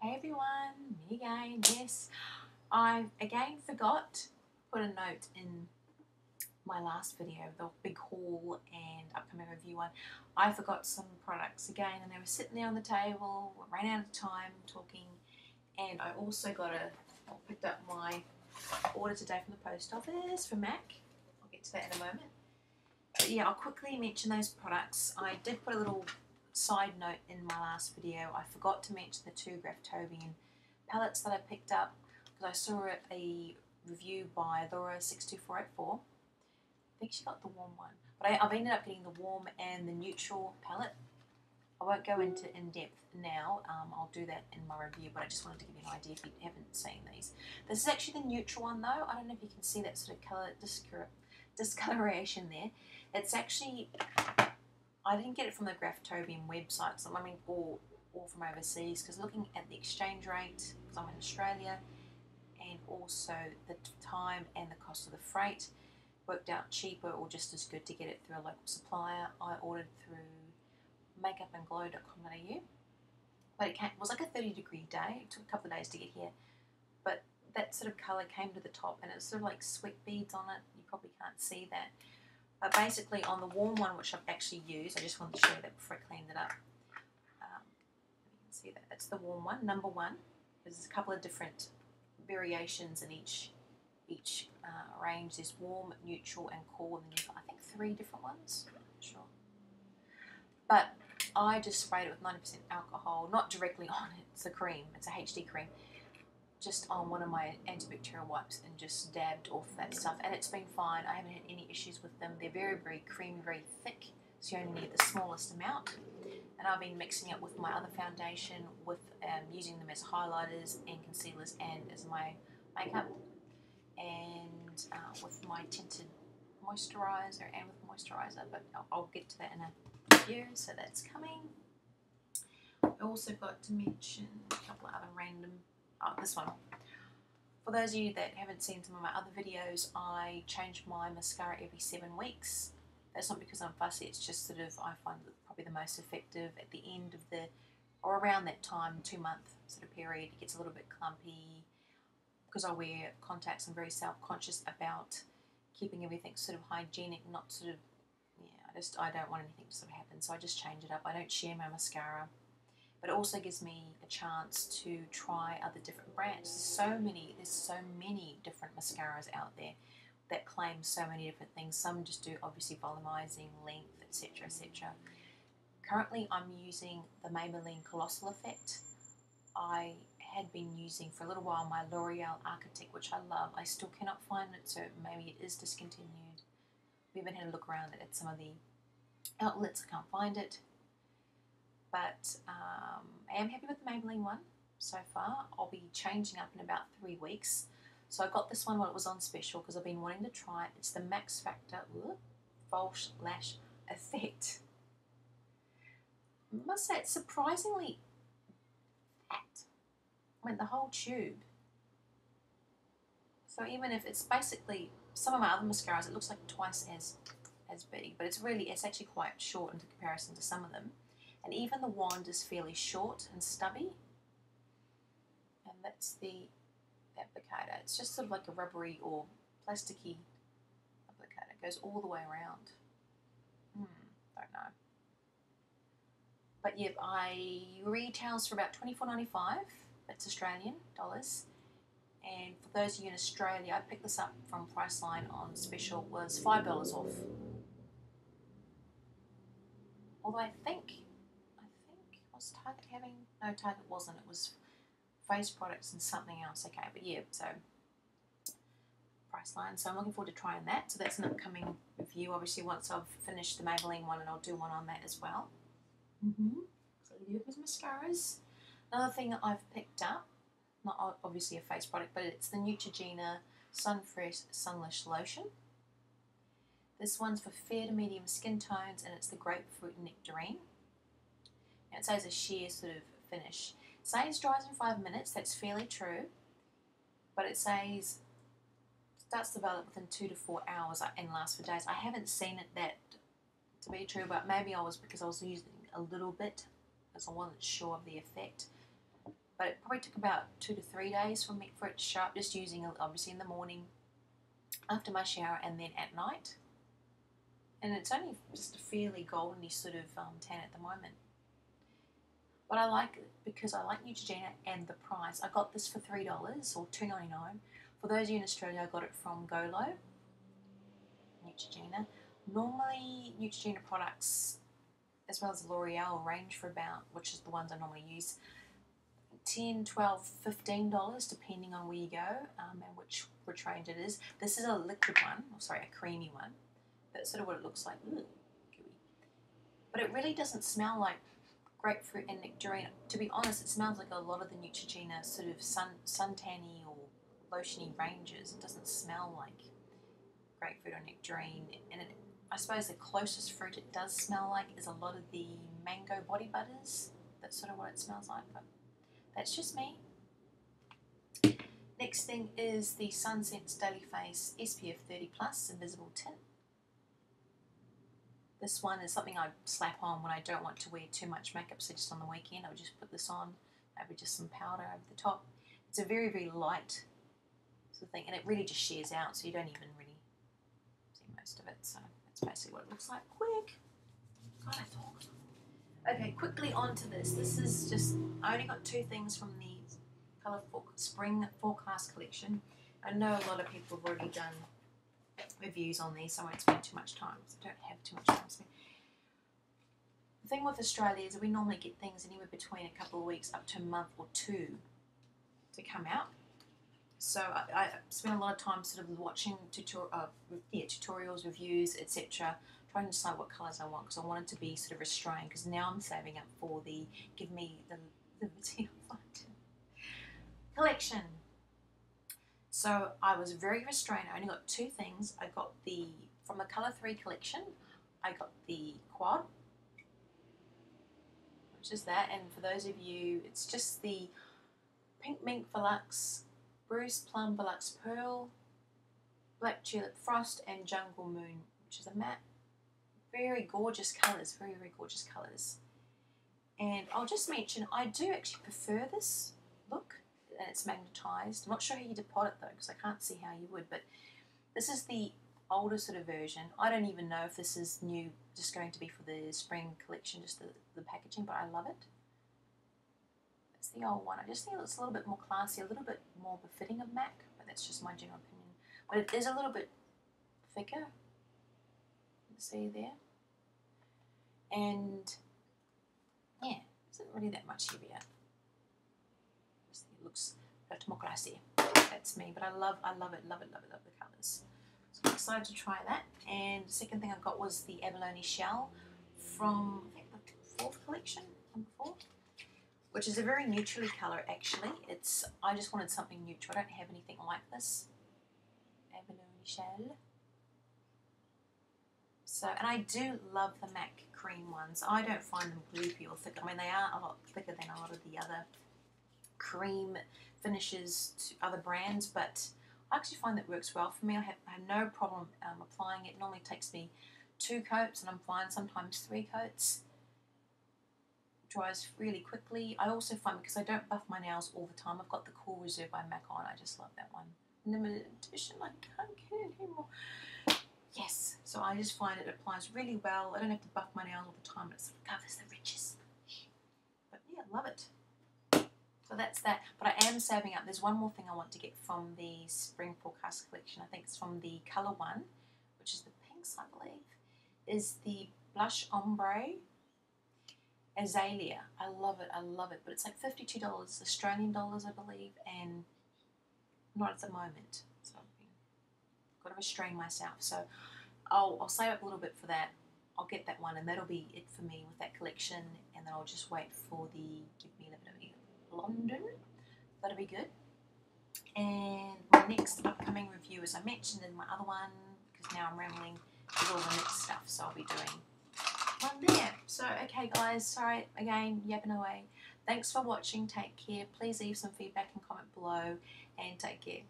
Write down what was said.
Hey everyone, me again. Yes, I again forgot to put a note in my last video, the big haul and upcoming review one. I forgot some products again and they were sitting there on the table, ran out of time talking, and I also picked up my order today from the post office for Mac. I'll get to that in a moment. But yeah, I'll quickly mention those products. I did put a little side note in my last video. I forgot to mention the two Grapefruit palettes that I picked up because I saw a review by Laura62484. I think she got the warm one, but I've ended up getting the warm and the neutral palette. I won't go into in-depth now. I'll do that in my review, but I just wanted to give you an idea if you haven't seen these. This is actually the neutral one though. I don't know if you can see that sort of colour discoloration there. It's actually, I didn't get it from the Grapefruit website, so I mean, or from overseas, because looking at the exchange rate, because I'm in Australia, and also the time and the cost of the freight, worked out cheaper or just as good to get it through a local supplier. I ordered through makeupandglow.com.au, but it was like a 30-degree day. It took a couple of days to get here, but that sort of colour came to the top, and it's sort of like sweat beads on it. You probably can't see that. But basically on the warm one, which I've actually used, I just wanted to show you that before I cleaned it up. You can see that. That's the warm one, number one. There's a couple of different variations in each range. There's warm, neutral, and cool, and then you've got, I think, 3 different ones. I'm not sure. But I just sprayed it with 90% alcohol, not directly on it. It's a cream. It's a HD cream. Just on one of my antibacterial wipes and just dabbed off that stuff, and it's been fine. I haven't had any issues with them. They're very, very creamy, very thick, so you only need the smallest amount. And I've been mixing it with my other foundation, with using them as highlighters and concealers and as my makeup, and with my tinted moisturiser and with moisturiser, but I'll get to that in a review, so that's coming. I also got to mention a couple of other random. Oh, this one. For those of you that haven't seen some of my other videos, I change my mascara every 7 weeks. That's not because I'm fussy, it's just sort of, I find it probably the most effective at the end of or around that time, 2-month sort of period. It gets a little bit clumpy. Because I wear contacts, I'm very self-conscious about keeping everything sort of hygienic, not sort of, yeah, I don't want anything to sort of happen, so I just change it up. I don't share my mascara. But it also gives me a chance to try other different brands. There's so many different mascaras out there that claim so many different things. Some just do obviously volumizing, length, etc., etc. Currently, I'm using the Maybelline Colossal Effect. I had been using for a little while my L'Oreal Architect, which I love. I still cannot find it, so maybe it is discontinued. We haven't had a look around at some of the outlets. I can't find it. But I am happy with the Maybelline one so far. I'll be changing up in about 3 weeks. So I got this one while it was on special because I've been wanting to try it. It's the MaxFactor False Lash Effect. I must say it's surprisingly fat. I mean, the whole tube. So even if it's basically, some of my other mascaras, it looks like twice as big, but it's actually quite short in comparison to some of them. And even the wand is fairly short and stubby. And that's the applicator. It's just sort of like a rubbery or plasticky applicator. It goes all the way around. Don't know. But yeah, retails for about $24.95. That's Australian dollars. And for those of you in Australia, I picked this up from Priceline on special, was $5 off. Although I think was Target having, no, Target wasn't, it was face products and something else. Okay, but yeah, so Priceline, so I'm looking forward to trying that. So that's an upcoming review, obviously, once I've finished the Maybelline one, and I'll do one on that as well. So I do with mascaras. Another thing that I've picked up, not obviously a face product, but it's the Neutrogena Sunless Lotion. This one's for fair to medium skin tones, and it's the Grapefruit Nectarine. Now it says a sheer sort of finish. It says dries in 5 minutes, that's fairly true, but it says starts to develop within 2 to 4 hours and lasts for days. I haven't seen it that to be true, but maybe because I was using a little bit, because I wasn't sure of the effect. but it probably took about 2 to 3 days for it to show up, just using it obviously in the morning after my shower and then at night. And it's only just a fairly goldeny sort of tan at the moment. But I like it because I like Neutrogena and the price. I got this for $3 or $2.99. For those of you in Australia, I got it from Golo. Neutrogena. Normally, Neutrogena products, as well as L'Oreal, range for about, which is the ones I normally use, $10, $12, $15, depending on where you go and which range it is. This is a liquid one, or sorry, a creamy one. That's sort of what it looks like. Ooh, gooey. But it really doesn't smell like grapefruit and nectarine. To be honest, it smells like a lot of the Neutrogena sort of suntanny or lotiony ranges. It doesn't smell like grapefruit or nectarine. And I suppose the closest fruit it does smell like is a lot of the mango body butters. That's sort of what it smells like, but that's just me. Next thing is the SunSense Daily Face SPF 30 Plus Invisible Tint. This one is something I slap on when I don't want to wear too much makeup, so just on the weekend I would just put this on, maybe just some powder over the top. It's a very, very light sort of thing, and it really just shears out, so you don't even really see most of it. So that's basically what it looks like. Quick! God, I talk. Okay, quickly on to this. This is just, I only got 2 things from the Colourful Spring Forecast collection. I know a lot of people have already done reviews on these, so I won't spend too much time. So I don't have too much time to spend. The thing with Australia is that we normally get things anywhere between a couple of weeks up to a month or 2 to come out. So I spent a lot of time sort of watching tutorials, reviews, etc., trying to decide what colours I want, because I wanted to be sort of restrained, because now I'm saving up for the Give Me the Liberty of collection. So I was very restrained. I only got 2 things. I got from the Colour 3 collection, I got the Quad, which is that. And for those of you, it's just the Pink Mink Velux, Bruised Plum Velux Pearl, Black Tulip Frost, and Jungle Moon, which is a matte. Very gorgeous colours, very, very gorgeous colours. And I'll just mention, I do actually prefer this look. And it's magnetised. I'm not sure how you depot it though, because I can't see how you would, but this is the older sort of version. I don't even know if this is new, just going to be for the spring collection, just the packaging, but I love it. That's the old one. I just think it's a little bit more classy, a little bit more befitting of MAC, but that's just my general opinion. But it is a little bit thicker, see there, and yeah, isn't really that much heavier. It looks a bit more classy. That's me, but I love it, love it, love it, love the colours. So I'm excited to try that. And the second thing I got was the Abalone Shell from, I think, the 4th collection, number 4, which is a very neutrally colour actually. I just wanted something neutral. I don't have anything like this. Abalone Shell. So, and I do love the MAC cream ones. I don't find them gloopy or thick. I mean, they are a lot thicker than a lot of the other cream finishes to other brands, but I actually find that works well for me. I have no problem applying it. It normally takes me 2 coats, and I'm fine, sometimes 3 coats. It dries really quickly. I also find, because I don't buff my nails all the time, I've got the Cool Reserve by MAC on. I just love that one. Limited edition, I can't get it anymore. Yes, so I just find it applies really well. I don't have to buff my nails all the time, but it sort of covers the ridges. But yeah, love it. So that's that. But I am saving up. There's one more thing I want to get from the Spring Forecast collection. I think it's from the Colour one, which is the pinks, I believe, is the Blush Ombre Azalea. I love it, but it's like $52 Australian dollars, I believe, and not at the moment. So I've got to restrain myself. So I'll save up a little bit for that. I'll get that one, and that'll be it for me with that collection, and then I'll just wait for the Give Me Liberty London. That'll be good. And my next upcoming review, as I mentioned in my other one, because now I'm rambling, is all the next stuff, so I'll be doing one there. So okay guys, sorry again, yapping away. Thanks for watching, take care. Please leave some feedback and comment below, and take care.